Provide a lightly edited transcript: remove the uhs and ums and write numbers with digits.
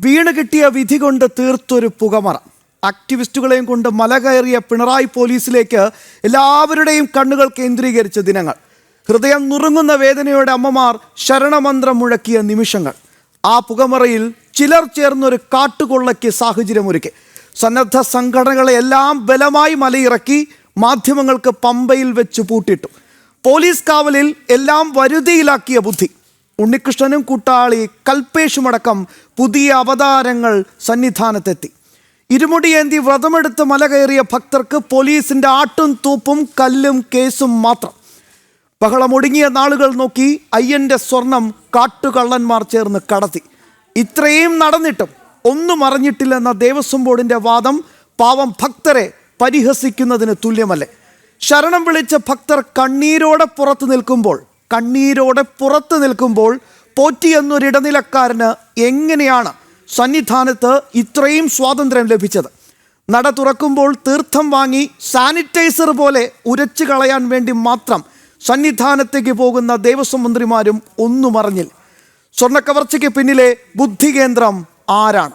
വീണ് കിട്ടിയ വിധി കൊണ്ട് തീർത്തൊരു പുകമറ. ആക്ടിവിസ്റ്റുകളെയും കൊണ്ട് മല കയറിയ പിണറായി പോലീസിലേക്ക് എല്ലാവരുടെയും കണ്ണുകൾ കേന്ദ്രീകരിച്ച ദിനങ്ങൾ. ഹൃദയം നുറുങ്ങുന്ന വേദനയോടെ അമ്മമാർ ശരണമന്ത്രം മുഴക്കിയ നിമിഷങ്ങൾ. ആ പുകമറയിൽ ചിലർ ചേർന്നൊരു കാട്ടുകൊള്ളയ്ക്ക് സാഹചര്യമൊരുക്കി. സന്നദ്ധ സംഘടനകളെല്ലാം ബലമായി മലയിറക്കി മാധ്യമങ്ങൾക്ക് പമ്പയിൽ വെച്ച് പൂട്ടിട്ടു. പോലീസ് കാവലിൽ എല്ലാം വരുതിയിലാക്കിയ ബുദ്ധി. ഉണ്ണികൃഷ്ണനും കൂട്ടാളി കൽപേഷുമടക്കം പുതിയ അവതാരങ്ങൾ സന്നിധാനത്തെത്തി. ഇരുമുടിയേന്തി വ്രതമെടുത്ത് മല കയറിയ ഭക്തർക്ക് പോലീസിന്റെ ആട്ടും തൂപ്പും കല്ലും കേസും മാത്രം. ബഹളമൊടുങ്ങിയ നാളുകൾ നോക്കി അയ്യന്റെ സ്വർണം കാട്ടുകള്ളന്മാർ ചേർന്ന് കടത്തി. ഇത്രയും നടന്നിട്ടും ഒന്നും അറിഞ്ഞിട്ടില്ലെന്ന ദേവസ്വം ബോർഡിന്റെ വാദം പാവം ഭക്തരെ പരിഹസിക്കുന്നതിന് തുല്യമല്ലേ? ശരണം വിളിച്ച ഭക്തർ കണ്ണീരോടെ പുറത്തു നിൽക്കുമ്പോൾ പോറ്റി എന്നൊരിടനിലക്കാരന് എങ്ങനെയാണ് സന്നിധാനത്ത് ഇത്രയും സ്വാതന്ത്ര്യം ലഭിച്ചത്? നട തുറക്കുമ്പോൾ തീർത്ഥം വാങ്ങി സാനിറ്റൈസർ പോലെ ഉരച്ചു കളയാൻ വേണ്ടി മാത്രം സന്നിധാനത്തേക്ക് പോകുന്ന ദേവസ്വം മന്ത്രിമാരും ഒന്നും അറിഞ്ഞില്ല. സ്വർണ്ണക്കവർച്ചയ്ക്ക് പിന്നിലെ ബുദ്ധികേന്ദ്രം ആരാണ്?